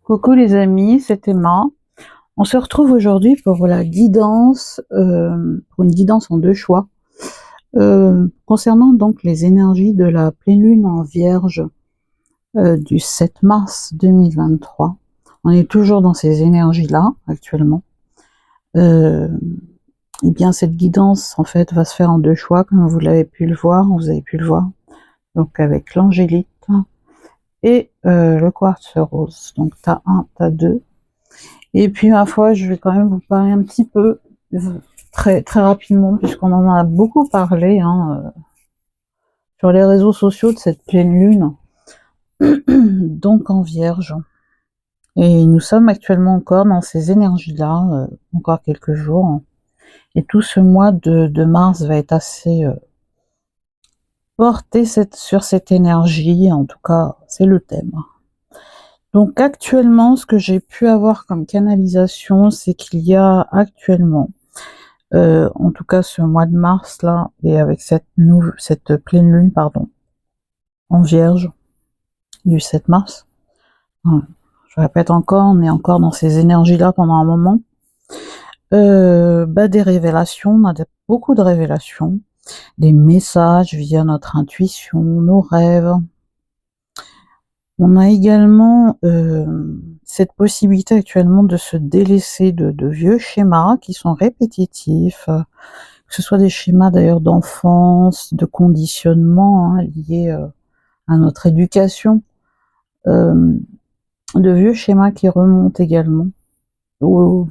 Coucou les amis, c'est Emma. On se retrouve aujourd'hui pour la guidance, pour une guidance en deux choix, concernant donc les énergies de la pleine lune en Vierge du 7 mars 2023. On est toujours dans ces énergies-là actuellement. Et bien cette guidance en fait va se faire en deux choix, comme vous l'avez pu le voir, donc avec l'angélite et le quartz rose. Donc t'as 1, t'as 2. Et puis ma foi, je vais quand même vous parler un petit peu, très rapidement, puisqu'on en a beaucoup parlé sur les réseaux sociaux de cette pleine lune, donc en Vierge. Et nous sommes actuellement encore dans ces énergies-là, encore quelques jours. Et tout ce mois de mars va être assez porté sur cette énergie, en tout cas, c'est le thème. Donc actuellement, ce que j'ai pu avoir comme canalisation, c'est qu'il y a actuellement, en tout cas ce mois de mars là, et avec cette pleine lune, pardon, en Vierge, du 7 mars, je répète encore, on est encore dans ces énergies-là pendant un moment, des révélations, on a beaucoup de révélations, des messages via notre intuition, nos rêves. On a également cette possibilité actuellement de se délaisser de vieux schémas qui sont répétitifs, que ce soit des schémas d'ailleurs d'enfance, de conditionnement liés à notre éducation, de vieux schémas qui remontent également. Pour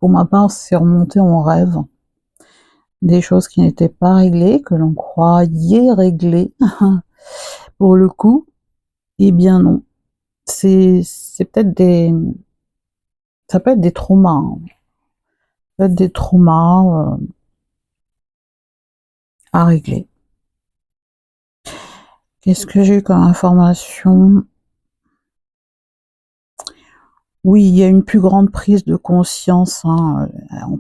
ma part, c'est remonté en rêve. Des choses qui n'étaient pas réglées, que l'on croyait réglées, pour le coup, eh bien non. C'est peut-être ça peut être des traumas, hein. Ça peut être des traumas à régler. Qu'est-ce que j'ai eu comme information? Oui, il y a une plus grande prise de conscience, en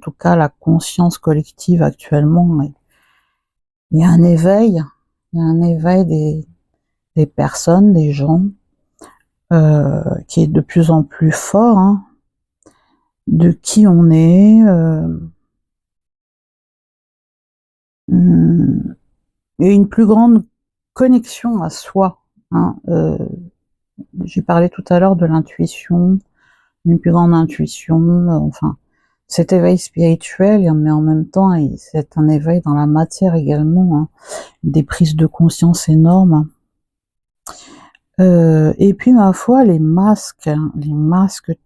tout cas la conscience collective actuellement. Il y a un éveil, des personnes, des gens, qui est de plus en plus fort, de qui on est, et une plus grande connexion à soi. J'ai parlé tout à l'heure de l'intuition, une plus grande intuition, enfin, cet éveil spirituel, mais en même temps, c'est un éveil dans la matière également, des prises de conscience énormes. Et puis, ma foi, les masques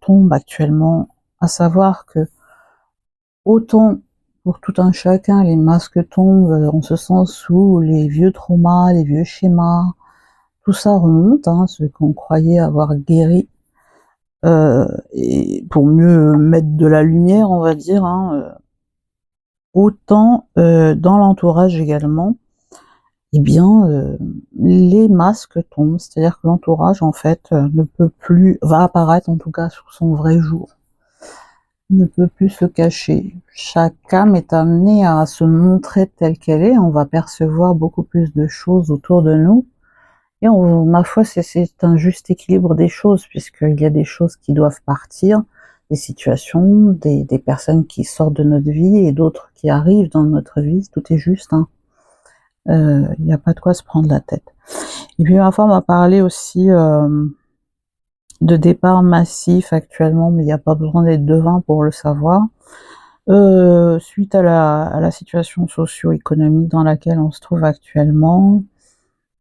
tombent actuellement, à savoir que autant pour tout un chacun, les masques tombent, on se sent sous les vieux traumas, les vieux schémas, tout ça remonte, ce qu'on croyait avoir guéri, et pour mieux mettre de la lumière, on va dire, autant dans l'entourage également, eh bien, les masques tombent, c'est-à-dire que l'entourage, en fait, va apparaître, en tout cas, sous son vrai jour, ne peut plus se cacher. Chaque âme est amenée à se montrer telle qu'elle est, on va percevoir beaucoup plus de choses autour de nous, et ma foi, c'est un juste équilibre des choses, puisqu'il y a des choses qui doivent partir, des situations, des personnes qui sortent de notre vie, et d'autres qui arrivent dans notre vie, tout est juste, il n'y a pas de quoi se prendre la tête. Et puis ma foi, on va parler aussi de départ massif actuellement, mais il n'y a pas besoin d'être devin pour le savoir, suite à la situation socio-économique dans laquelle on se trouve actuellement.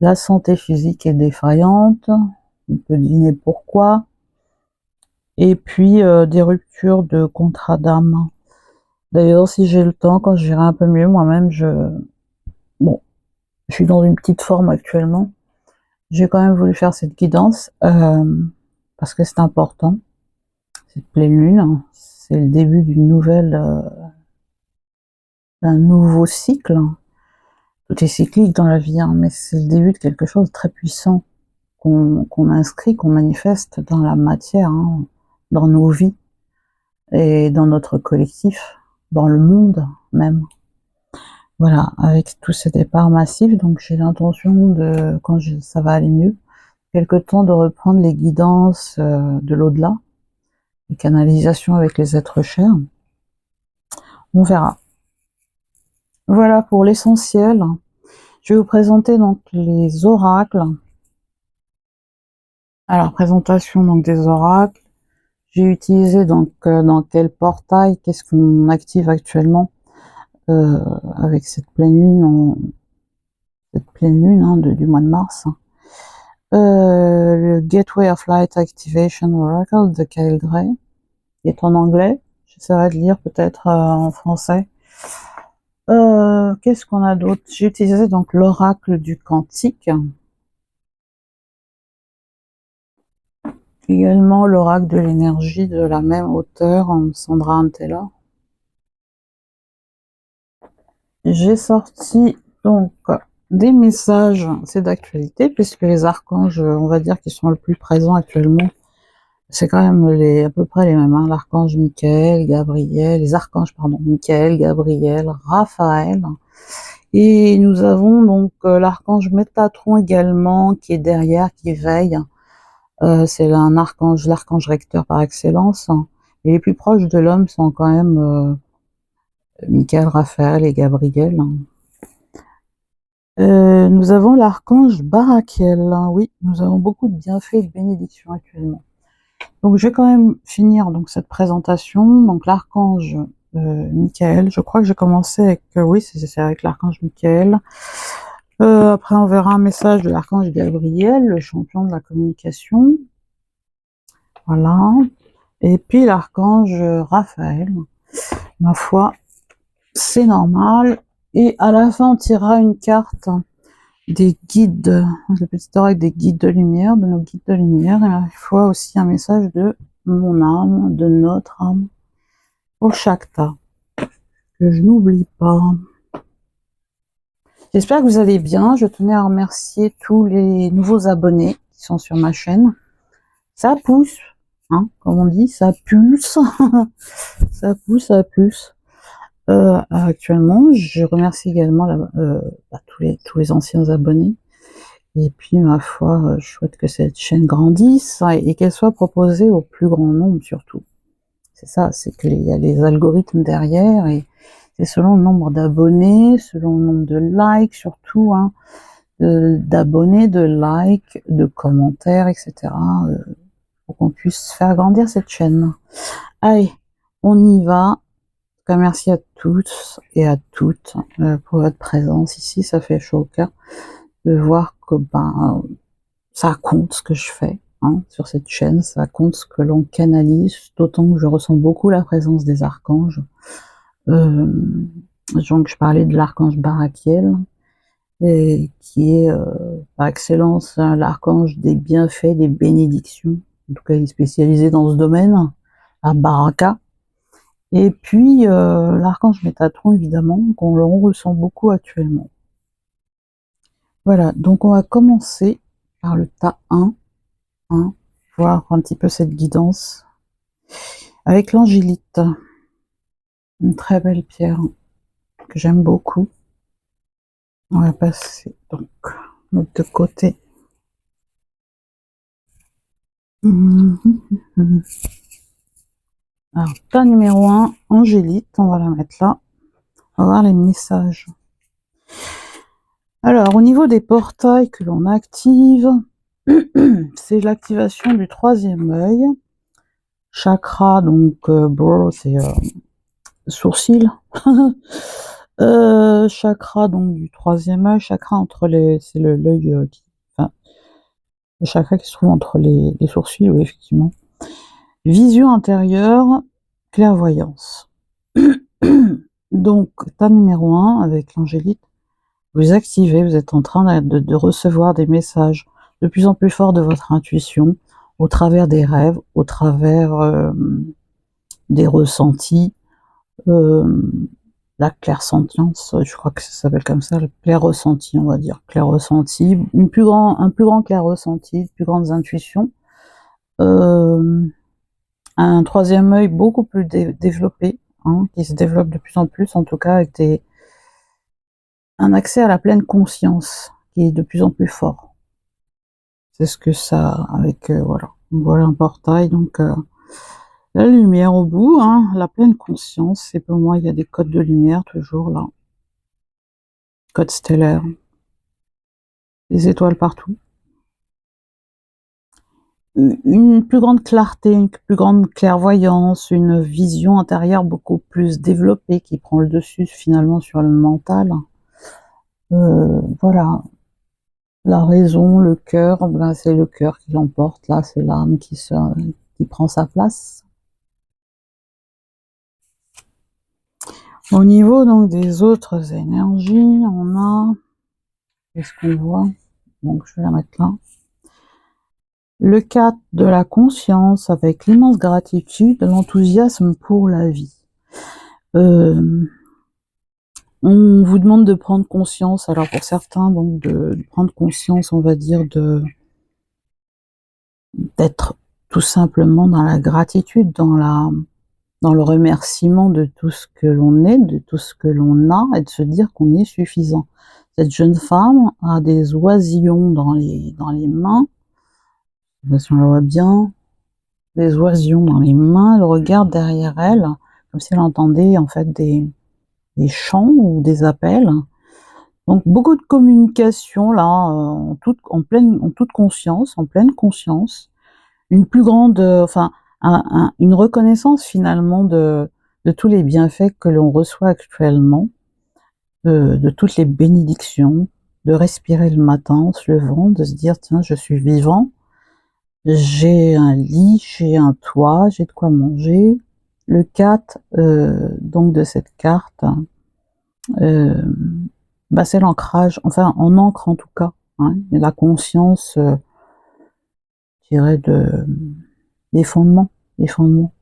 La santé physique est défaillante, on peut deviner pourquoi, et puis des ruptures de contrat d'âme. D'ailleurs, si j'ai le temps, quand j'irai un peu mieux, moi-même, je suis dans une petite forme actuellement, j'ai quand même voulu faire cette guidance, parce que c'est important, cette pleine lune, c'est le début d'un nouveau cycle. Tout est cyclique dans la vie, mais c'est le début de quelque chose de très puissant qu'on inscrit, qu'on manifeste dans la matière, dans nos vies et dans notre collectif, dans le monde même. Voilà, avec tous ces départs massifs, donc j'ai l'intention de, ça va aller mieux, quelque temps de reprendre les guidances de l'au-delà, les canalisations avec les êtres chers. On verra. Voilà pour l'essentiel. Je vais vous présenter donc les oracles. Alors, présentation donc des oracles. J'ai utilisé donc dans quel portail, qu'est-ce qu'on active actuellement avec cette pleine lune, du mois de mars. Le Gateway of Light Activation Oracle de Kyle Gray, qui est en anglais. J'essaierai de lire peut-être en français. Qu'est-ce qu'on a d'autre? J'ai utilisé donc l'oracle du quantique. Également l'oracle de l'énergie de la même auteure, Sandra Antella. J'ai sorti donc des messages, c'est d'actualité, puisque les archanges, on va dire, qui sont le plus présents actuellement, c'est quand même à peu près les mêmes, hein, l'archange Michael, Gabriel, les archanges, pardon, Michael, Gabriel, Raphaël. Et nous avons donc l'archange Métatron également, qui est derrière, qui veille. C'est un archange, l'archange recteur par excellence. Et les plus proches de l'homme sont quand même Michael, Raphaël et Gabriel. Nous avons l'archange Barakiel. Oui, nous avons beaucoup de bienfaits et de bénédictions actuellement. Donc je vais quand même finir donc cette présentation. Donc l'archange Michael, je crois que j'ai commencé avec, oui, c'est avec l'archange Michael. Après on verra un message de l'archange Gabriel, le champion de la communication. Voilà. Et puis l'archange Raphaël. Ma foi, c'est normal. Et à la fin, on tirera une carte des guides, le petit oracle des guides de lumière, de nos guides de lumière, et à la fois aussi un message de mon âme, de notre âme, pour Shakta, que je n'oublie pas. J'espère que vous allez bien. Je tenais à remercier tous les nouveaux abonnés qui sont sur ma chaîne. Ça pousse, hein, comme on dit, ça pulse, ça pousse, ça pulse. Actuellement, je remercie également tous les anciens abonnés. Et puis, ma foi, je souhaite que cette chaîne grandisse et qu'elle soit proposée au plus grand nombre, surtout. C'est ça, c'est qu'il y a les algorithmes derrière et c'est selon le nombre d'abonnés, selon le nombre de likes, surtout, hein, d'abonnés, de likes, de commentaires, etc., pour qu'on puisse faire grandir cette chaîne. Allez, on y va. En tout cas, merci à tous et à toutes pour votre présence ici. Ça fait chaud au cœur de voir que ça compte ce que je fais, hein, sur cette chaîne, ça compte ce que l'on canalise, d'autant que je ressens beaucoup la présence des archanges. Donc je parlais de l'archange Barakiel, qui est par excellence l'archange des bienfaits, des bénédictions. En tout cas, il est spécialisé dans ce domaine, à Baraka. Et puis l'archange Métatron, évidemment, qu'on ressent beaucoup actuellement. Voilà, donc on va commencer par le tas 1, hein, voir un petit peu cette guidance avec l'angélite, une très belle pierre que j'aime beaucoup. On va passer donc de côté. Alors, tas numéro 1, angélite, on va la mettre là. On va voir les messages. Alors, au niveau des portails que l'on active, c'est l'activation du 3e œil. Chakra, donc, c'est sourcil. Chakra, donc, du 3e œil. Chakra entre les... c'est l'œil enfin, le chakra qui se trouve entre les sourcils, oui, effectivement. Vision intérieure, clairvoyance. Donc, tas numéro 1, avec l'angélite, vous activez, vous êtes en train de recevoir des messages de plus en plus forts de votre intuition, au travers des rêves, au travers des ressentis, la clairsentience, je crois que ça s'appelle comme ça, le clair-ressenti, on va dire, clair-ressenti, un plus grand clair-ressenti, de plus grandes intuitions, un 3e œil beaucoup plus développé, hein, qui se développe de plus en plus, en tout cas avec un accès à la pleine conscience qui est de plus en plus fort. C'est ce que ça, avec, voilà. Voilà un portail, donc la lumière au bout, hein, la pleine conscience, et pour moi, il y a des codes de lumière toujours là. Codes stellaires, des étoiles partout. Une plus grande clarté, une plus grande clairvoyance, une vision intérieure beaucoup plus développée qui prend le dessus finalement sur le mental. Voilà, la raison, le cœur, ben c'est le cœur qui l'emporte, là c'est l'âme qui prend sa place. Au niveau donc des autres énergies, on a, qu'est-ce qu'on voit? Donc je vais la mettre là. Le 4 de la conscience avec l'immense gratitude, l'enthousiasme pour la vie. On vous demande de prendre conscience, alors pour certains, donc de prendre conscience, on va dire, d'être tout simplement dans la gratitude, dans le remerciement de tout ce que l'on est, de tout ce que l'on a, et de se dire qu'on est suffisant. Cette jeune femme a des oisillons dans les mains, je sais pas si on la voit bien, des oisillons dans les mains, elle regarde derrière elle, comme si elle entendait en fait des chants ou des appels. Donc beaucoup de communication là, en toute conscience, en pleine conscience, une plus grande, enfin une reconnaissance finalement de tous les bienfaits que l'on reçoit actuellement, de toutes les bénédictions, de respirer le matin en se levant, de se dire tiens je suis vivant, j'ai un lit, j'ai un toit, j'ai de quoi manger. Le 4 donc de cette carte, bah c'est l'ancrage, enfin on ancre en tout cas, hein, la conscience, je dirais des fondements, des fondements.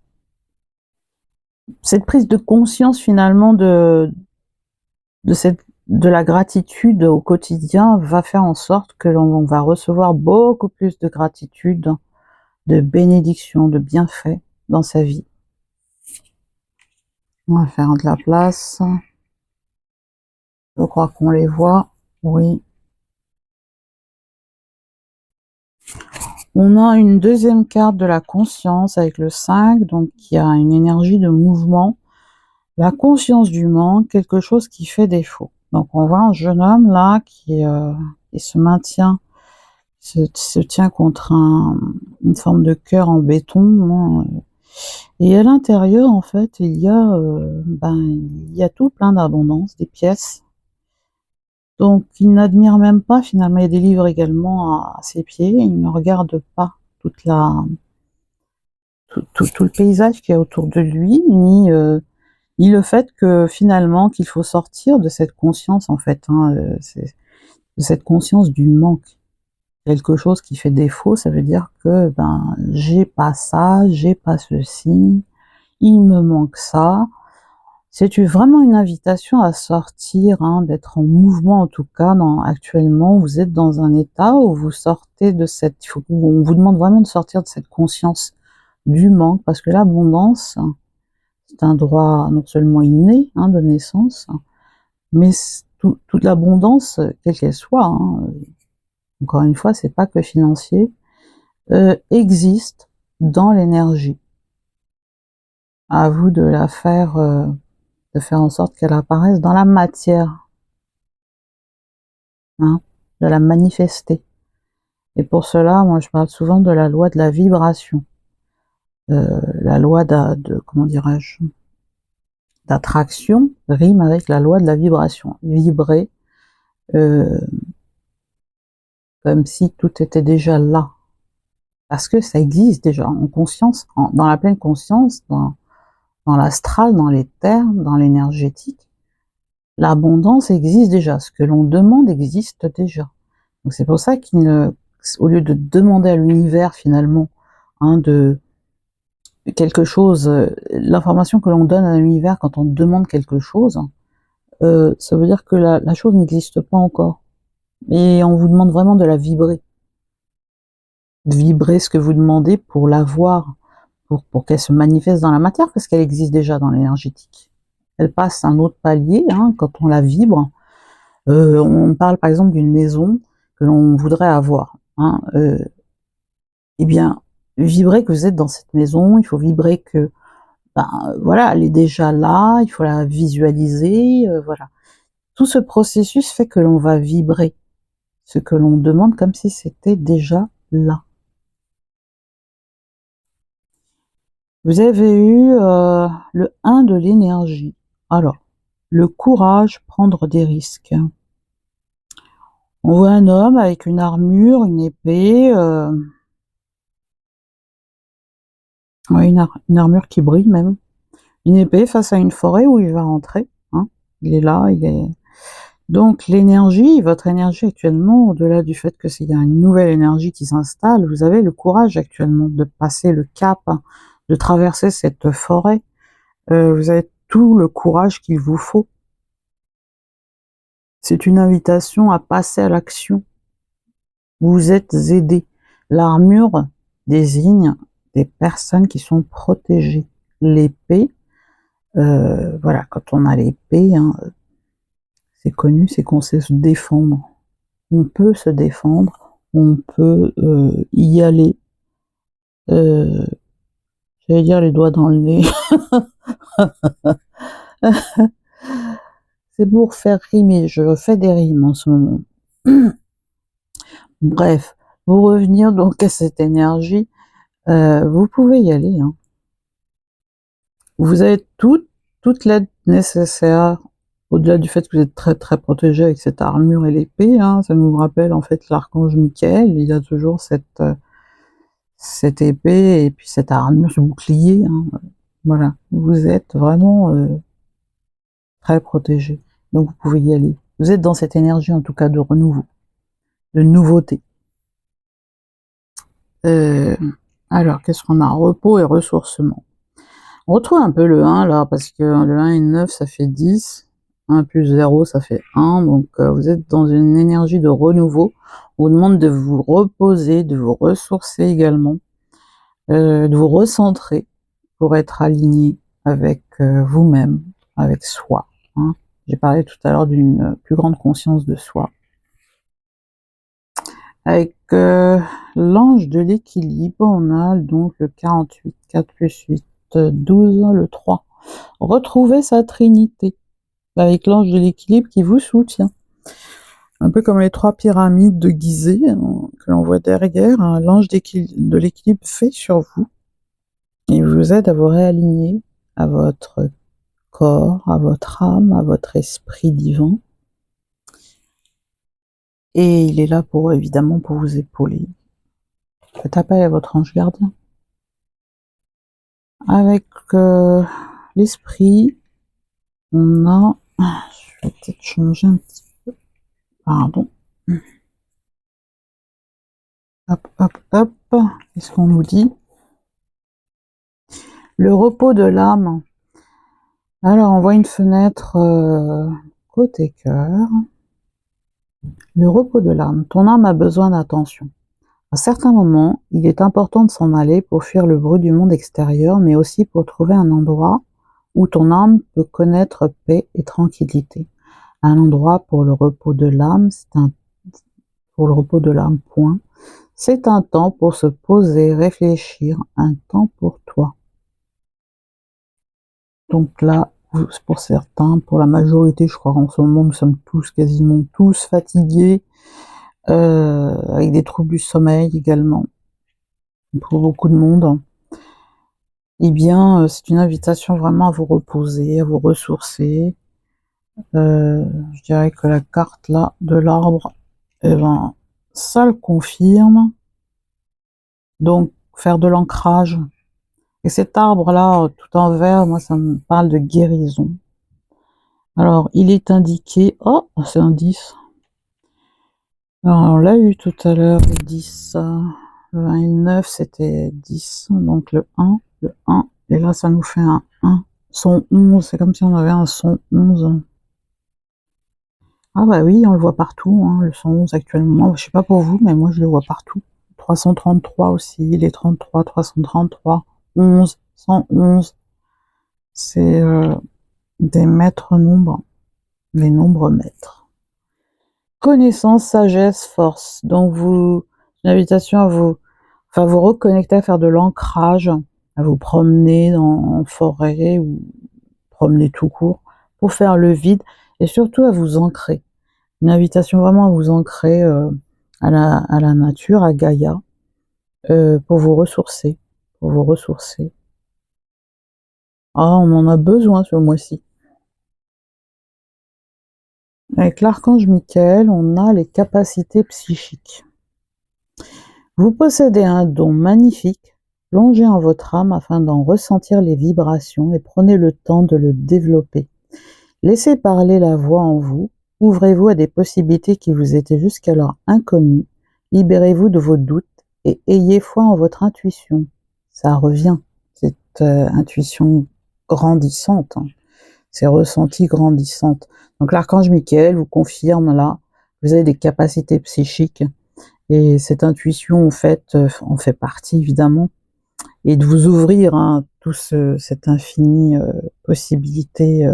Cette prise de conscience finalement de la gratitude au quotidien va faire en sorte que l'on va recevoir beaucoup plus de gratitude, de bénédictions, de bienfaits dans sa vie. On va faire de la place. Je crois qu'on les voit, oui. On a une deuxième carte de la conscience avec le 5, donc qui a une énergie de mouvement. La conscience du manque, quelque chose qui fait défaut. Donc on voit un jeune homme là qui se maintient, se tient contre une forme de cœur en béton, hein, et à l'intérieur en fait il y a tout plein d'abondance, des pièces. Donc il n'admire même pas finalement, il y a des livres également à ses pieds, il ne regarde pas tout le paysage qu'il y a autour de lui, ni le fait que finalement qu'il faut sortir de cette conscience en fait, hein, de cette conscience du manque. Quelque chose qui fait défaut, ça veut dire que j'ai pas ça, j'ai pas ceci, il me manque ça. C'est vraiment une invitation à sortir, hein, d'être en mouvement en tout cas. Actuellement, vous êtes dans un état où vous sortez de où on vous demande vraiment de sortir de cette conscience du manque, parce que l'abondance, c'est un droit non seulement inné, hein, de naissance, mais toute l'abondance, quelle qu'elle soit, hein, encore une fois, c'est pas que financier, existe dans l'énergie. À vous de de faire en sorte qu'elle apparaisse dans la matière, hein, de la manifester. Et pour cela, moi, je parle souvent de la loi de la vibration, la loi comment dirais-je, d'attraction rime avec la loi de la vibration. Vibrer, comme si tout était déjà là, parce que ça existe déjà en conscience, dans la pleine conscience, dans l'astral, dans l'éther, dans l'énergétique. L'abondance existe déjà, ce que l'on demande existe déjà. Donc c'est pour ça au lieu de demander à l'univers finalement, hein, de quelque chose, l'information que l'on donne à l'univers quand on demande quelque chose, ça veut dire que la chose n'existe pas encore. Et on vous demande vraiment de la vibrer. Vibrer ce que vous demandez pour l'avoir, pour qu'elle se manifeste dans la matière, parce qu'elle existe déjà dans l'énergétique. Elle passe un autre palier, hein, quand on la vibre. On parle par exemple d'une maison que l'on voudrait avoir, hein, eh bien, vibrez que vous êtes dans cette maison, il faut vibrer que, ben, voilà, elle est déjà là, il faut la visualiser, voilà. Tout ce processus fait que l'on va vibrer ce que l'on demande comme si c'était déjà là. Vous avez eu le 1 de l'énergie. Alors, le courage, prendre des risques. On voit un homme avec une armure, une épée, ouais, une armure qui brille même. Une épée face à une forêt où il va rentrer, hein. Il est là, il est... Donc l'énergie, votre énergie actuellement, au-delà du fait que s'il y a une nouvelle énergie qui s'installe, vous avez le courage actuellement de passer le cap, hein, de traverser cette forêt. Vous avez tout le courage qu'il vous faut. C'est une invitation à passer à l'action. Vous êtes aidé. L'armure désigne des personnes qui sont protégées. L'épée, voilà, quand on a l'épée, hein, c'est connu, c'est qu'on sait se défendre. On peut se défendre, on peut y aller. J'allais dire les doigts dans le nez. C'est pour faire rimer, je fais des rimes en ce moment. Bref, pour revenir donc à cette énergie, vous pouvez y aller, hein. Vous avez toute l'aide nécessaire, au-delà du fait que vous êtes très très protégé avec cette armure et l'épée, hein, ça nous rappelle en fait l'archange Michael, il a toujours cette épée et puis cette armure, ce bouclier, hein, voilà. Vous êtes vraiment très protégé, donc vous pouvez y aller. Vous êtes dans cette énergie en tout cas de renouveau, de nouveauté. Alors, qu'est-ce qu'on a? Repos et ressourcement. On retrouve un peu le 1 là, parce que le 1 et 9, ça fait 10. 1 plus 0, ça fait 1. Donc, vous êtes dans une énergie de renouveau. On vous demande de vous reposer, de vous ressourcer également, de vous recentrer pour être aligné avec vous-même, avec soi, hein. J'ai parlé tout à l'heure d'une plus grande conscience de soi. Avec l'ange de l'équilibre, on a donc le 48, 4 plus 8, 12, le 3. Retrouvez sa trinité, avec l'ange de l'équilibre qui vous soutient. Un peu comme les 3 pyramides de Gizeh, que l'on voit derrière, hein, l'ange de l'équilibre fait sur vous. Il vous aide à vous réaligner à votre corps, à votre âme, à votre esprit divin. Et il est là pour, évidemment, pour vous épauler. Faites appel à votre ange gardien. Avec l'esprit, on a... Je vais peut-être changer un petit peu. Pardon. Hop, hop, hop. Qu'est-ce qu'on nous dit? Le repos de l'âme. Alors, on voit une fenêtre côté cœur. Le repos de l'âme. Ton âme a besoin d'attention. À certains moments, il est important de s'en aller pour fuir le bruit du monde extérieur, mais aussi pour trouver un endroit où ton âme peut connaître paix et tranquillité. Un endroit pour le repos de l'âme, pour le repos de l'âme, point. C'est un temps pour se poser, réfléchir, un temps pour toi. Donc là, pour certains, pour la majorité, je crois qu'en ce moment, nous sommes tous, quasiment tous fatigués, avec des troubles du sommeil également, pour beaucoup de monde. Eh bien, c'est une invitation vraiment à vous reposer, à vous ressourcer. Je dirais que la carte là de l'arbre, eh ben, ça le confirme. Donc, faire de l'ancrage. Et cet arbre là, tout en vert, moi, ça me parle de guérison. Alors, il est indiqué... Oh, c'est un 10. Alors, on l'a eu tout à l'heure, le 10. Le 1 et le 9, c'était 10. Donc, le 1. Et là, ça nous fait un 1. Son 11, c'est comme si on avait un son 11. Ah bah oui, on le voit partout, hein, le 111 actuellement. Je sais pas pour vous, mais moi, je le vois partout. 333 aussi, les 33, 333, 11, 111. C'est des maîtres nombres, les nombres maîtres. Connaissance, sagesse, force. Donc vous Une invitation à vous, enfin, vous reconnecter, à faire de l'ancrage, à vous promener en forêt ou promener tout court pour faire le vide et surtout à vous ancrer. Une invitation vraiment à vous ancrer à la nature, à Gaïa, pour vous ressourcer, pour vous ressourcer. Ah, on en a besoin ce mois-ci. Avec l'archange Michael, on a les capacités psychiques. Vous possédez un don magnifique, plongez en votre âme afin d'en ressentir les vibrations et prenez le temps de le développer. Laissez parler la voix en vous, ouvrez-vous à des possibilités qui vous étaient jusqu'alors inconnues, libérez-vous de vos doutes et ayez foi en votre intuition. Ça revient, cette intuition grandissante, hein, ces ressentis grandissantes. Donc l'archange Michael vous confirme là, vous avez des capacités psychiques et cette intuition en fait partie évidemment, et de vous ouvrir à tout cette infinie possibilité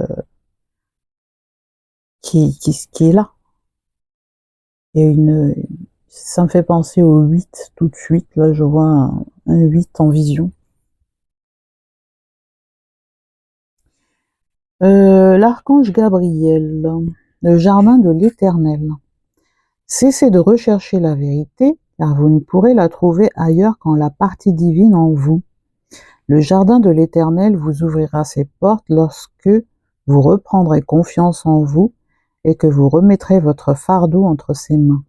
qui est là. Et ça me fait penser au 8 tout de suite, là je vois un 8 en vision. L'archange Gabriel, le jardin de l'Éternel. Cessez de rechercher la vérité, car vous ne pourrez la trouver ailleurs qu'en la partie divine en vous. Le jardin de l'Éternel vous ouvrira ses portes lorsque vous reprendrez confiance en vous et que vous remettrez votre fardeau entre ses mains.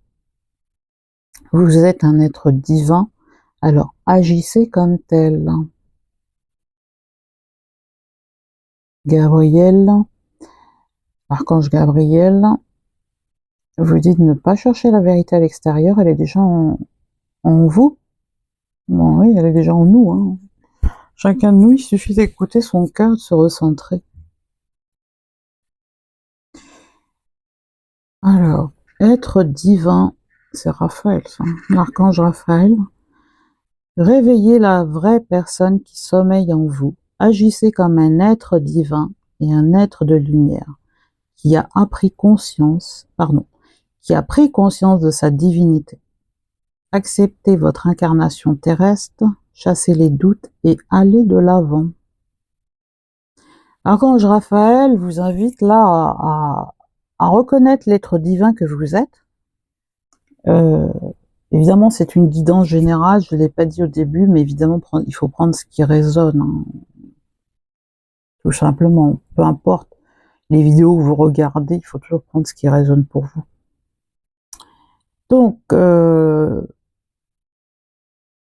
Vous êtes un être divin, alors agissez comme tel. Gabriel, archange Gabriel, vous dit de ne pas chercher la vérité à l'extérieur, elle est déjà en vous. Bon, oui, elle est déjà en nous. Hein. Chacun de nous, il suffit d'écouter son cœur, de se recentrer. Alors, être divin, c'est Raphaël, ça. L'archange Raphaël. Réveillez la vraie personne qui sommeille en vous. Agissez comme un être divin et un être de lumière qui a pris conscience de sa divinité. Acceptez votre incarnation terrestre, chassez les doutes et allez de l'avant. L'archange Raphaël vous invite là à reconnaître l'être divin que vous êtes. Évidemment, c'est une guidance générale, je ne l'ai pas dit au début, mais évidemment, il faut prendre ce qui résonne, hein. Tout simplement, peu importe les vidéos que vous regardez, il faut toujours prendre ce qui résonne pour vous. Donc,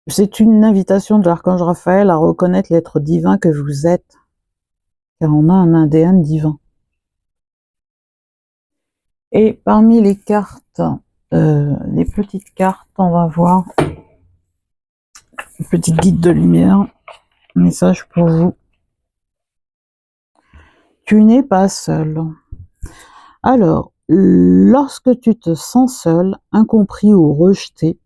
c'est une invitation de l'archange Raphaël à reconnaître l'être divin que vous êtes, car on a un ADN divin. Et parmi les cartes, les petites cartes, on va voir une petite guide de lumière, message pour vous. Tu n'es pas seul. Alors, lorsque tu te sens seul, incompris ou rejeté,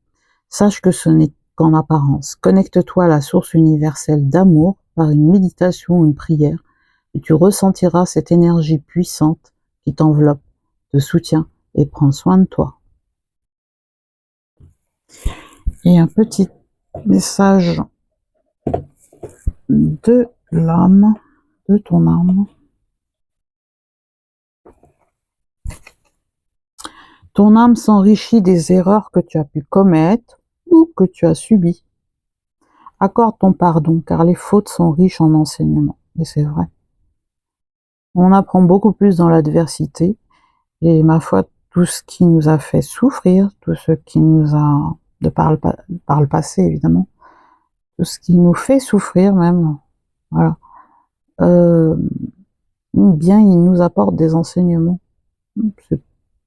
sache que ce n'est qu'en apparence. Connecte-toi à la source universelle d'amour par une méditation ou une prière et tu ressentiras cette énergie puissante qui t'enveloppe, te soutient et prend soin de toi. Et un petit message de l'âme, de ton âme. Ton âme s'enrichit des erreurs que tu as pu commettre ou que tu as subies. Accorde ton pardon, car les fautes sont riches en enseignements. Et c'est vrai. On apprend beaucoup plus dans l'adversité. Et ma foi, tout ce qui nous a fait souffrir, tout ce qui nous a, par le passé évidemment, tout ce qui nous fait souffrir même, voilà, bien il nous apporte des enseignements. C'est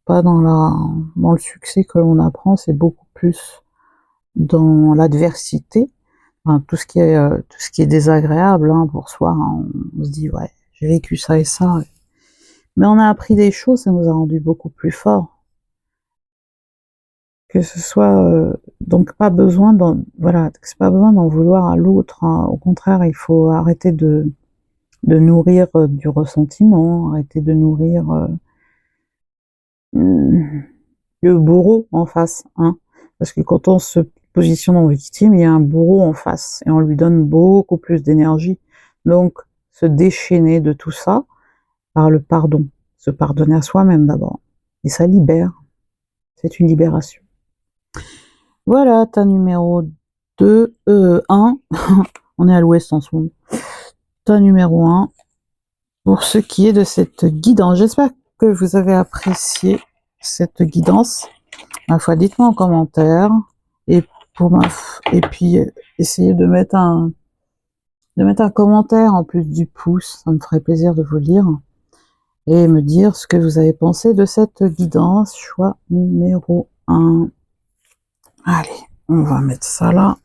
pas dans le succès que l'on apprend, c'est beaucoup plus dans l'adversité. Enfin, tout ce qui est désagréable, hein, pour soi, hein, on se dit ouais, j'ai vécu ça et ça, mais on a appris des choses, ça nous a rendu beaucoup plus forts. Que ce soit donc pas besoin c'est pas besoin d'en vouloir à l'autre, hein. Au contraire, il faut arrêter de nourrir du ressentiment, arrêter de nourrir le bourreau en face, hein. Parce que quand on se positionne en victime, il y a un bourreau en face et on lui donne beaucoup plus d'énergie. Donc, se déchaîner de tout ça par le pardon, se pardonner à soi-même d'abord. Et ça libère. C'est une libération. Voilà, ta numéro 1. On est à l'ouest en ce moment. Ta numéro 1. Pour ce qui est de cette guidance. J'espère que vous avez apprécié cette guidance. Ma foi, dites-moi en commentaire. Et puis, essayez de mettre un commentaire en plus du pouce. Ça me ferait plaisir de vous lire. Et me dire ce que vous avez pensé de cette guidance. Choix numéro 1. Allez, on va mettre ça là.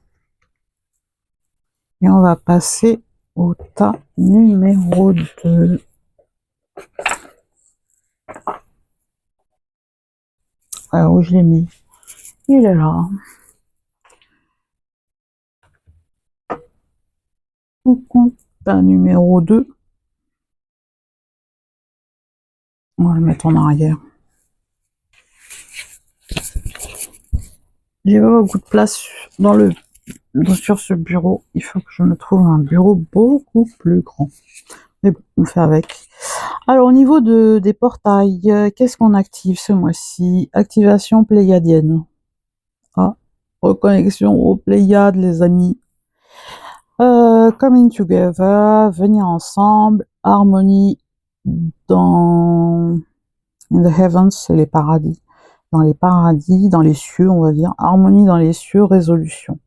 Et on va passer au tas numéro 2. Alors, où je l'ai mis? Il est là. Coucou, tas numéro 2. On va le mettre en arrière. J'ai pas beaucoup de place sur ce bureau. Il faut que je me trouve un bureau beaucoup plus grand. Mais bon, on fait avec. Alors, au niveau des portails, qu'est-ce qu'on active ce mois-ci? Activation pléiadienne. Ah, reconnexion aux Pléiades, les amis. Coming together, venir ensemble, harmonie dans in the heavens, c'est les paradis. Dans les paradis, dans les cieux, on va dire. Harmonie dans les cieux, résolution.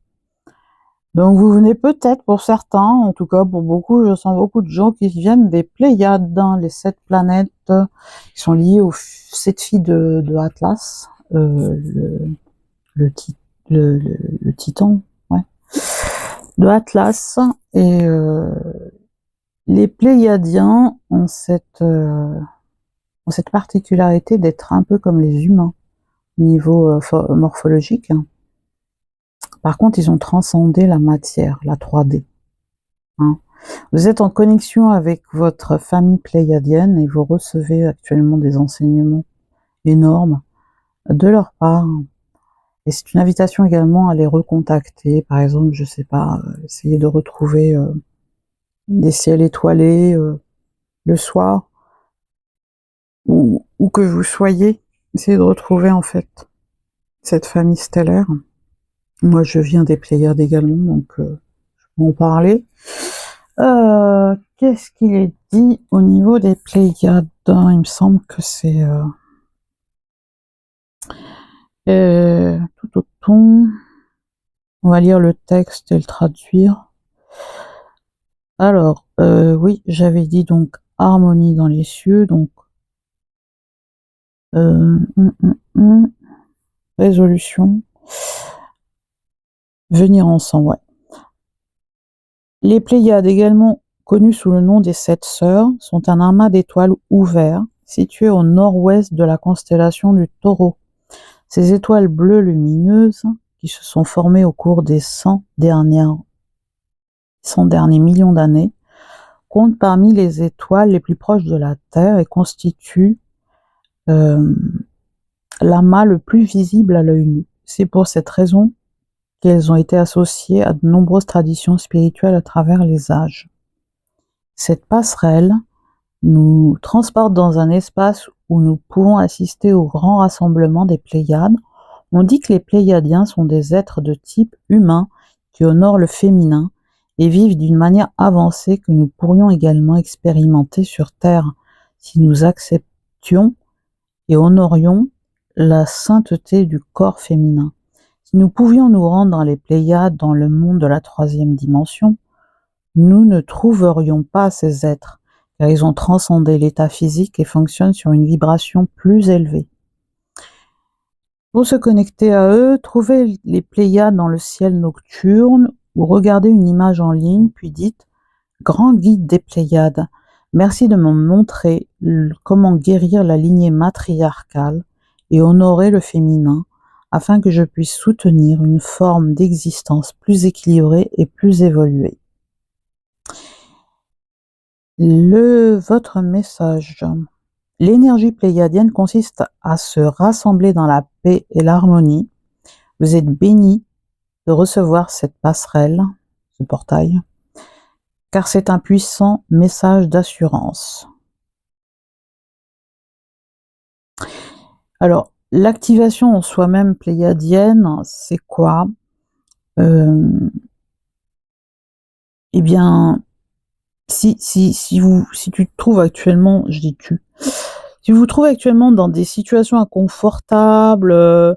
Donc vous venez peut-être pour certains, en tout cas pour beaucoup, je sens beaucoup de gens qui viennent des Pléiades, hein, les 7 planètes qui sont liées aux 7 filles de Atlas, le Titan, ouais, de Atlas. Et les Pléiadiens ont cette particularité d'être un peu comme les humains au niveau morphologique. Par contre, ils ont transcendé la matière, la 3D. Hein. Vous êtes en connexion avec votre famille pléiadienne et vous recevez actuellement des enseignements énormes de leur part. Et c'est une invitation également à les recontacter. Par exemple, je sais pas, essayer de retrouver des ciels étoilés le soir, où que vous soyez. Essayez de retrouver en fait cette famille stellaire. Moi, je viens des Pléiades également, donc je peux en parler. Qu'est-ce qu'il est dit au niveau des Pléiades? Il me semble que c'est tout au ton. On va lire le texte et le traduire. Alors, oui, j'avais dit donc harmonie dans les cieux, donc résolution, venir ensemble, ouais. Les Pléiades, également connues sous le nom des 7 sœurs, sont un amas d'étoiles ouverts situé au nord-ouest de la constellation du Taureau. Ces étoiles bleues lumineuses, qui se sont formées au cours des 100 derniers millions d'années, comptent parmi les étoiles les plus proches de la Terre et constituent l'amas le plus visible à l'œil nu. C'est pour cette raison qu'elles ont été associées à de nombreuses traditions spirituelles à travers les âges. Cette passerelle nous transporte dans un espace où nous pouvons assister au grand rassemblement des Pléiades. On dit que les Pléiadiens sont des êtres de type humain qui honorent le féminin et vivent d'une manière avancée que nous pourrions également expérimenter sur Terre si nous acceptions et honorions la sainteté du corps féminin. Si nous pouvions nous rendre dans les Pléiades, dans le monde de la 3e dimension, nous ne trouverions pas ces êtres, car ils ont transcendé l'état physique et fonctionnent sur une vibration plus élevée. Pour se connecter à eux, trouvez les Pléiades dans le ciel nocturne ou regardez une image en ligne, puis dites « Grand guide des Pléiades, merci de me montrer comment guérir la lignée matriarcale et honorer le féminin, afin que je puisse soutenir une forme d'existence plus équilibrée et plus évoluée. » Votre message. L'énergie pléiadienne consiste à se rassembler dans la paix et l'harmonie, Vous êtes béni de recevoir cette passerelle, ce portail, car c'est un puissant message d'assurance. Alors, l'activation en soi-même pléiadienne, c'est quoi? Eh bien, si tu te trouves actuellement, je dis tu, si vous vous trouvez actuellement dans des situations inconfortables,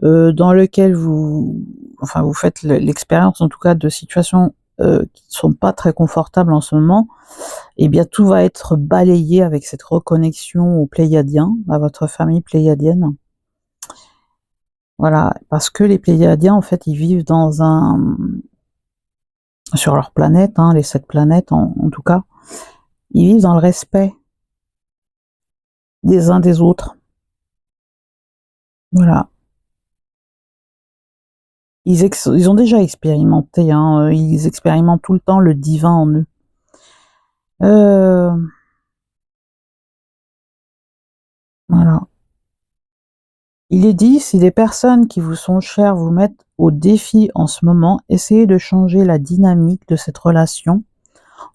dans lesquelles vous faites l'expérience en tout cas de situations, qui ne sont pas très confortables en ce moment, eh bien tout va être balayé avec cette reconnexion aux Pléiadiens, à votre famille pléiadienne. Voilà, parce que les Pléiadiens, en fait, ils vivent sur leur planète, hein, les 7 planètes en tout cas, ils vivent dans le respect des uns des autres. Voilà. Ils ont déjà expérimenté, hein, ils expérimentent tout le temps le divin en eux. Voilà. Il est dit, si les personnes qui vous sont chères vous mettent au défi en ce moment, essayez de changer la dynamique de cette relation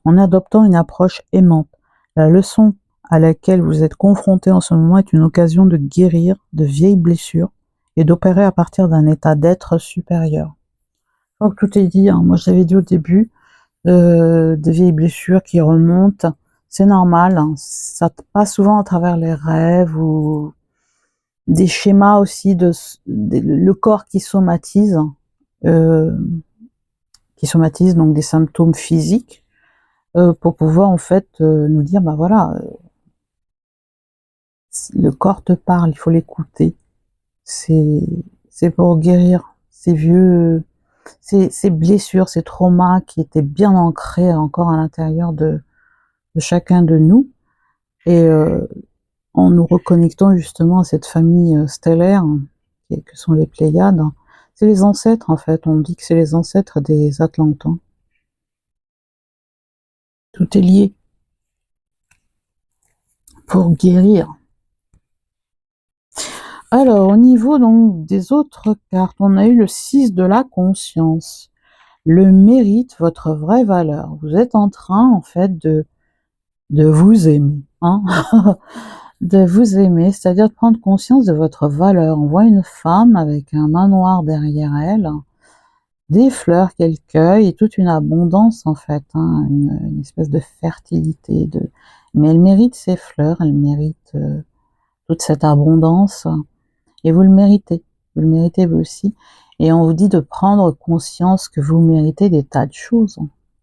en adoptant une approche aimante. La leçon à laquelle vous êtes confronté en ce moment est une occasion de guérir de vieilles blessures et d'opérer à partir d'un état d'être supérieur. Je crois que tout est dit, hein. Moi je l'avais dit au début, des vieilles blessures qui remontent, c'est normal, hein. Ça passe souvent à travers les rêves ou des schémas aussi le corps qui somatise donc des symptômes physiques, pour pouvoir en fait nous dire bah voilà, le corps te parle, il faut l'écouter. C'est pour guérir ces blessures, ces traumas qui étaient bien ancrés encore à l'intérieur de chacun de nous, et en nous reconnectant justement à cette famille stellaire que sont les Pléiades. C'est les ancêtres en fait, on dit que c'est les ancêtres des Atlantans. Tout est lié pour guérir. Alors au niveau donc des autres cartes, on a eu le 6 de la conscience. Le mérite, votre vraie valeur. Vous êtes en train en fait de vous aimer, hein. De vous aimer, c'est-à-dire de prendre conscience de votre valeur. On voit une femme avec un manoir derrière elle, des fleurs qu'elle cueille et toute une abondance en fait, hein, une espèce de fertilité. Mais elle mérite ces fleurs, elle mérite toute cette abondance, et vous le méritez vous aussi. Et on vous dit de prendre conscience que vous méritez des tas de choses.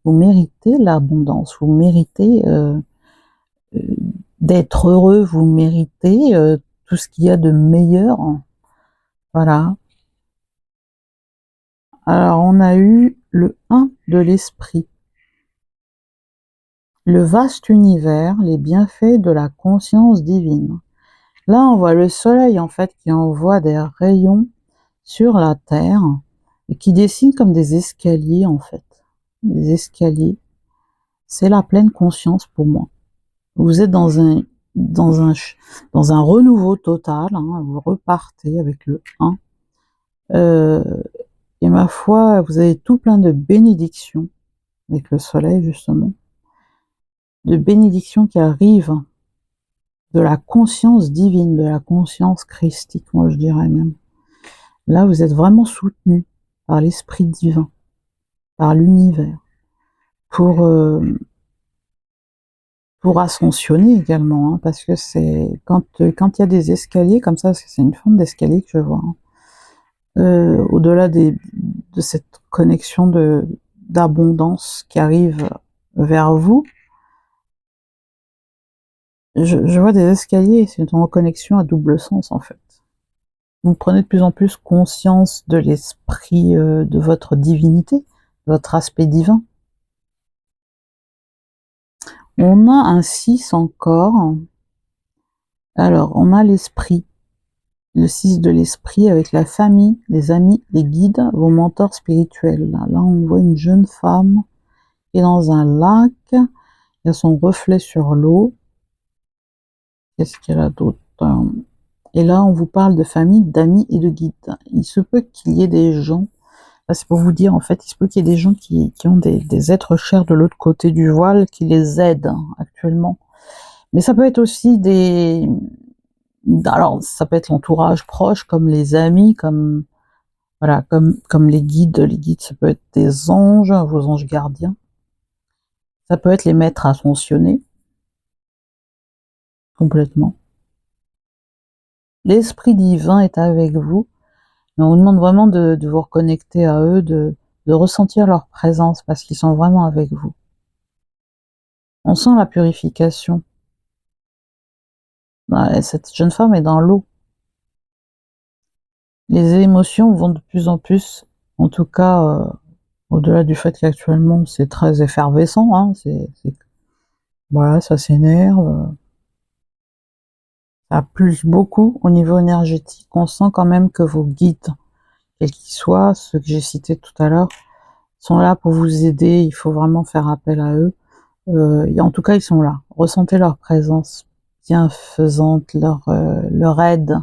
Vous méritez l'abondance, vous méritez d'être heureux, vous méritez tout ce qu'il y a de meilleur. Voilà. Alors on a eu le 1 de l'esprit. Le vaste univers, les bienfaits de la conscience divine. Là on voit le soleil en fait qui envoie des rayons sur la terre et qui dessine comme des escaliers en fait. Des escaliers. C'est la pleine conscience pour moi. Vous êtes dans un renouveau total, hein, vous repartez avec le 1. Et ma foi, vous avez tout plein de bénédictions, avec le soleil justement, de bénédictions qui arrivent de la conscience divine, de la conscience christique, moi je dirais même. Là, vous êtes vraiment soutenu par l'esprit divin, par l'univers, pour ascensionner également, hein, parce que c'est quand il y a des escaliers comme ça, parce que c'est une forme d'escalier que je vois, hein, au-delà de cette connexion d'abondance qui arrive vers vous, je vois des escaliers, c'est une reconnexion à double sens en fait. Vous prenez de plus en plus conscience de l'esprit, de votre divinité, de votre aspect divin. On a un 6 encore. Alors, on a l'esprit. Le 6 de l'esprit avec la famille, les amis, les guides, vos mentors spirituels. Là, on voit une jeune femme qui est dans un lac. Il y a son reflet sur l'eau. Qu'est-ce qu'il y a là d'autre? Et là, on vous parle de famille, d'amis et de guides. Il se peut qu'il y ait des gens, là c'est pour vous dire, en fait, il se peut qu'il y ait des gens qui ont des êtres chers de l'autre côté du voile, qui les aident actuellement. Mais ça peut être aussi alors ça peut être l'entourage proche, comme les amis, comme voilà, comme les guides. Les guides, ça peut être des anges, vos anges gardiens. Ça peut être les maîtres ascensionnés, complètement. L'esprit divin est avec vous. Mais on vous demande vraiment de vous reconnecter à eux, de ressentir leur présence, parce qu'ils sont vraiment avec vous. On sent la purification. Cette jeune femme est dans l'eau. Les émotions vont de plus en plus, en tout cas, au-delà du fait qu'actuellement c'est très effervescent, hein, voilà, ça s'énerve, ça pulse beaucoup au niveau énergétique. On sent quand même que vos guides, quels qu'ils soient, ceux que j'ai cités tout à l'heure, sont là pour vous aider. Il faut vraiment faire appel à eux. En tout cas, ils sont là. Ressentez leur présence bienfaisante, leur aide,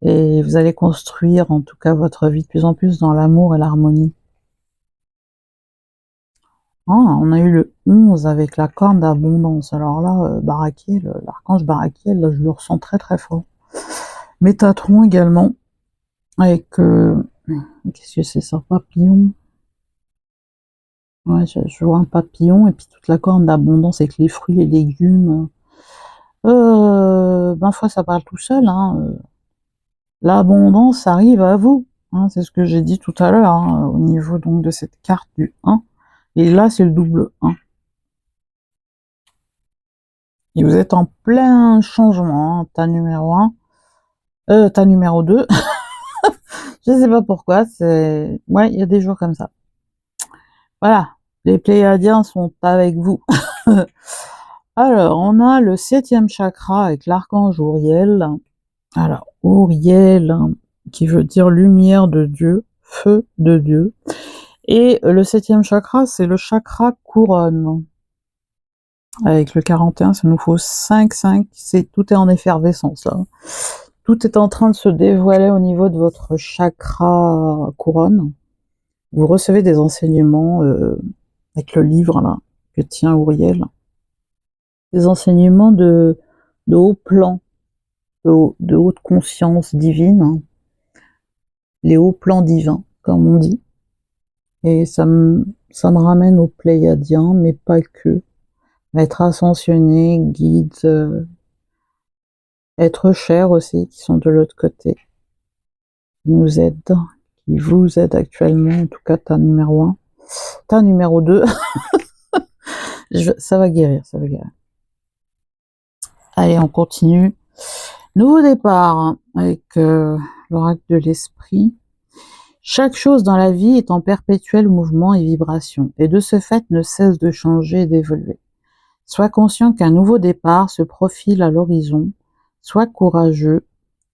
et vous allez construire en tout cas votre vie de plus en plus dans l'amour et l'harmonie. Ah, on a eu le 11 avec la corne d'abondance. Alors là, Barakiel, l'archange Barakiel, là, je le ressens très très fort. Métatron également, avec, qu'est-ce que c'est ça, papillon? Ouais, je vois un papillon, et puis toute la corne d'abondance avec les fruits, les légumes. Ben, fois, ça parle tout seul, hein. L'abondance arrive à vous, hein, c'est ce que j'ai dit tout à l'heure, hein, au niveau donc de cette carte du 1. Et là, c'est le double 1. Et vous êtes en plein changement, hein, tas numéro 1, tas numéro 2. Je sais pas pourquoi, ouais, il y a des jours comme ça. Voilà, les Pléiadiens sont avec vous. Alors, on a le 7e chakra avec l'archange Uriel. Alors, Uriel, qui veut dire lumière de Dieu, feu de Dieu. Et le 7e chakra, c'est le chakra couronne. Avec le 41, ça nous faut 5, tout est en effervescence là. Tout est en train de se dévoiler au niveau de votre chakra couronne. Vous recevez des enseignements avec le livre là, que tient Uriel. Des enseignements de haut plan, de haute conscience divine, hein. Les hauts plans divins, comme on dit. Et ça me ramène aux Pléiadiens, mais pas que. Être ascensionné, guide, être cher aussi, qui sont de l'autre côté, qui nous aident, qui vous aident actuellement, en tout cas tas numéro 1. Tas numéro 2, ça va guérir, ça va guérir. Allez, on continue. Nouveau départ, hein, avec l'oracle de l'esprit. Chaque chose dans la vie est en perpétuel mouvement et vibration, et de ce fait ne cesse de changer et d'évoluer. Sois conscient qu'un nouveau départ se profile à l'horizon, sois courageux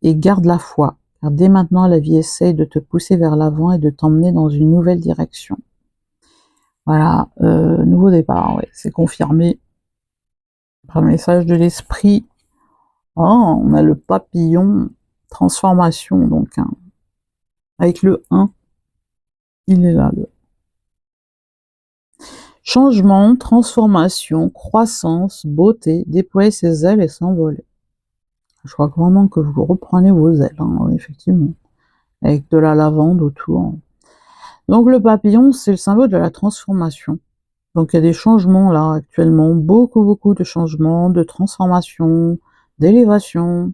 et garde la foi, car dès maintenant la vie essaye de te pousser vers l'avant et de t'emmener dans une nouvelle direction. Voilà, nouveau départ, ouais, c'est confirmé. Par le message de l'esprit, oh, on a le papillon, transformation, donc, hein, avec le 1, il est là, le changement, transformation, croissance, beauté, déployer ses ailes et s'envoler. Je crois vraiment que vous reprenez vos ailes, hein, effectivement, avec de la lavande autour. Donc le papillon, c'est le symbole de la transformation. Donc il y a des changements là actuellement, beaucoup de changements, de transformation, d'élévation.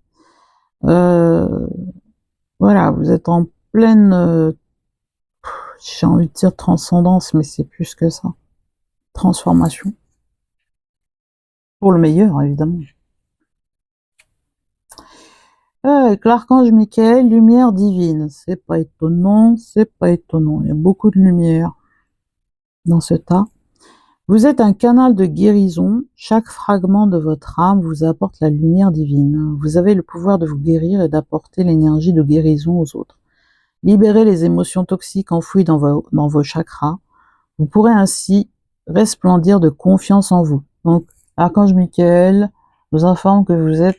Voilà, vous êtes en pleine, j'ai envie de dire transcendance, mais c'est plus que ça. Transformation. Pour le meilleur, évidemment. Avec l'archange Michael, lumière divine. C'est pas étonnant, c'est pas étonnant. Il y a beaucoup de lumière dans ce tas. Vous êtes un canal de guérison. Chaque fragment de votre âme vous apporte la lumière divine. Vous avez le pouvoir de vous guérir et d'apporter l'énergie de guérison aux autres. Libérez les émotions toxiques enfouies dans vos chakras. Vous pourrez ainsi resplendir de confiance en vous. Donc, l'archange Michael vous informe que vous êtes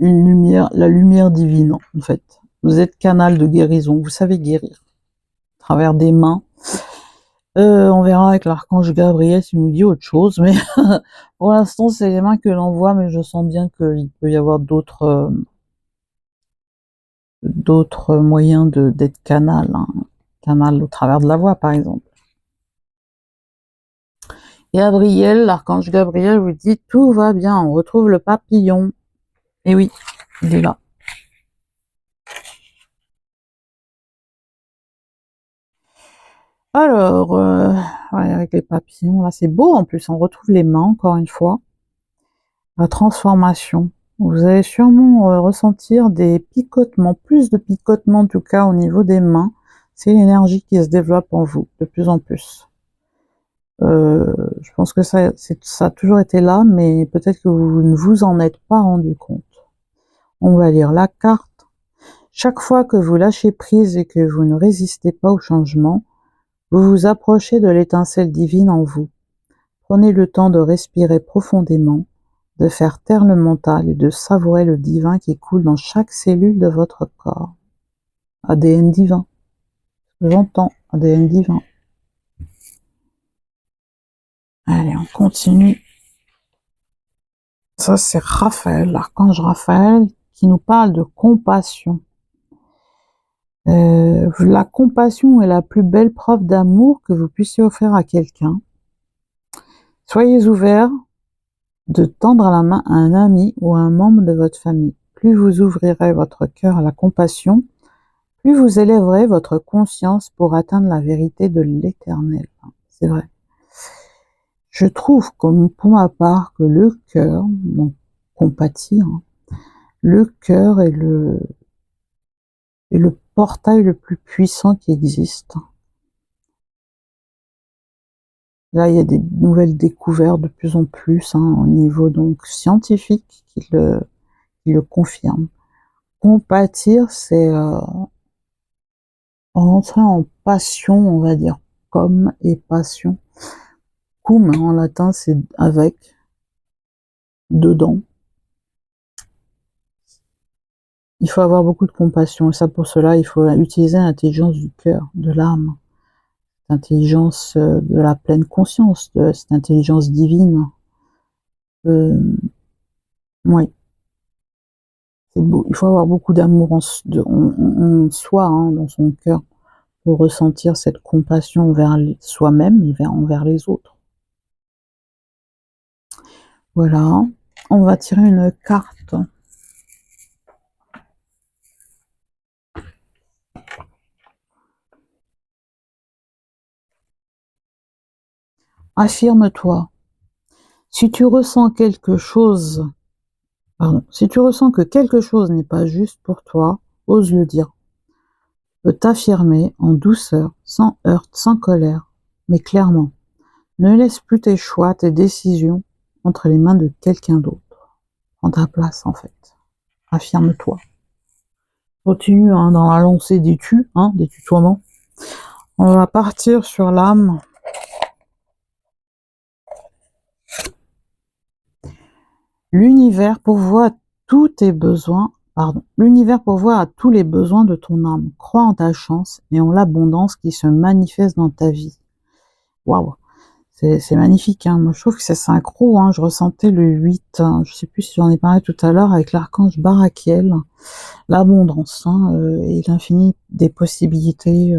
une lumière, la lumière divine, en fait. Vous êtes canal de guérison, vous savez guérir à travers des mains. On verra avec l'archange Gabriel s'il nous dit autre chose, mais pour l'instant, c'est les mains que l'on voit, mais je sens bien qu'il peut y avoir d'autres moyens d'être canal, hein. Canal au travers de la voix, par exemple. Gabriel, l'archange Gabriel vous dit tout va bien, on retrouve le papillon. Et oui, il est là. Alors, ouais, avec les papillons, là c'est beau en plus, on retrouve les mains encore une fois. La transformation. Vous allez sûrement ressentir des picotements, plus de picotements en tout cas au niveau des mains. C'est l'énergie qui se développe en vous de plus en plus. Je pense que ça a toujours été là, mais peut-être que vous ne vous en êtes pas rendu compte. On va lire la carte. Chaque fois que vous lâchez prise et que vous ne résistez pas au changement, vous vous approchez de l'étincelle divine en vous. Prenez le temps de respirer profondément, de faire taire le mental et de savourer le divin qui coule dans chaque cellule de votre corps. ADN divin. J'entends ADN divin. Allez, on continue. Ça, c'est Raphaël, l'archange Raphaël, qui nous parle de compassion. La compassion est la plus belle preuve d'amour que vous puissiez offrir à quelqu'un. Soyez ouverts de tendre la main à un ami ou à un membre de votre famille. Plus vous ouvrirez votre cœur à la compassion, plus vous élèverez votre conscience pour atteindre la vérité de l'éternel. C'est vrai. Je trouve, comme pour ma part, que le cœur, donc compatir, le cœur est le portail le plus puissant qui existe. Là, il y a des nouvelles découvertes de plus en plus, au niveau donc scientifique qui le confirment. Compatir, c'est rentrer en passion, on va dire, comme et passion. Cum, en latin, c'est avec, dedans. Il faut avoir beaucoup de compassion, et ça, pour cela, il faut utiliser l'intelligence du cœur, de l'âme, l'intelligence de la pleine conscience, de cette intelligence divine. Oui. C'est beau. Il faut avoir beaucoup d'amour en soi, dans son cœur, pour ressentir cette compassion envers soi-même et envers les autres. Voilà. On va tirer une carte. Affirme-toi. Si tu ressens quelque chose, si tu ressens que quelque chose n'est pas juste pour toi, ose le dire. Tu peux t'affirmer en douceur, sans heurte, sans colère, mais clairement. Ne laisse plus tes choix, tes décisions entre les mains de quelqu'un d'autre. Prends ta place, en fait. Affirme-toi. Continue dans la lancée des tutoiements. On va partir sur l'âme. L'univers pourvoit tous tes besoins, l'univers pourvoit à tous les besoins de ton âme. Crois en ta chance et en l'abondance qui se manifeste dans ta vie. Waouh, c'est magnifique, hein. Moi, je trouve que c'est synchro, hein. Je ressentais le 8, je sais plus si j'en ai parlé tout à l'heure, avec l'archange Barakiel, l'abondance, et l'infini des possibilités,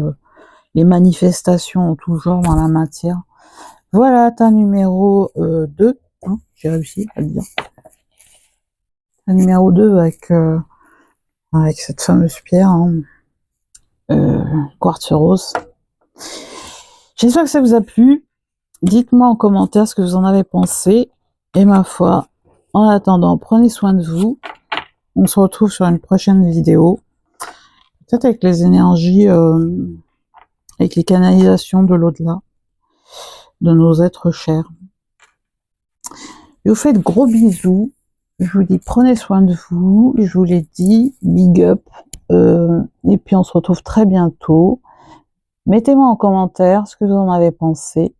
les manifestations en tout genre dans la matière. Voilà ta numéro 2, j'ai réussi à le dire. La numéro 2 avec cette fameuse pierre, quartz rose. J'espère que ça vous a plu. Dites-moi en commentaire ce que vous en avez pensé. Et ma foi, en attendant, prenez soin de vous. On se retrouve sur une prochaine vidéo. Peut-être avec les énergies, avec les canalisations de l'au-delà, de nos êtres chers. Je vous fais de gros bisous. Je vous dis prenez soin de vous. Je vous l'ai dit, big up. Et puis on se retrouve très bientôt. Mettez-moi en commentaire ce que vous en avez pensé.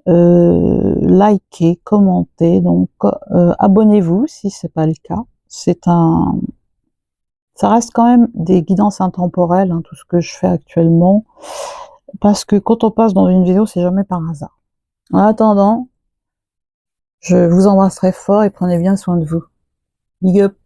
Likez, commentez, donc abonnez-vous si c'est pas le cas. ça reste quand même des guidances intemporelles, hein, tout ce que je fais actuellement, parce que quand on passe dans une vidéo, c'est jamais par hasard. En attendant, je vous embrasse très fort et prenez bien soin de vous. Big up!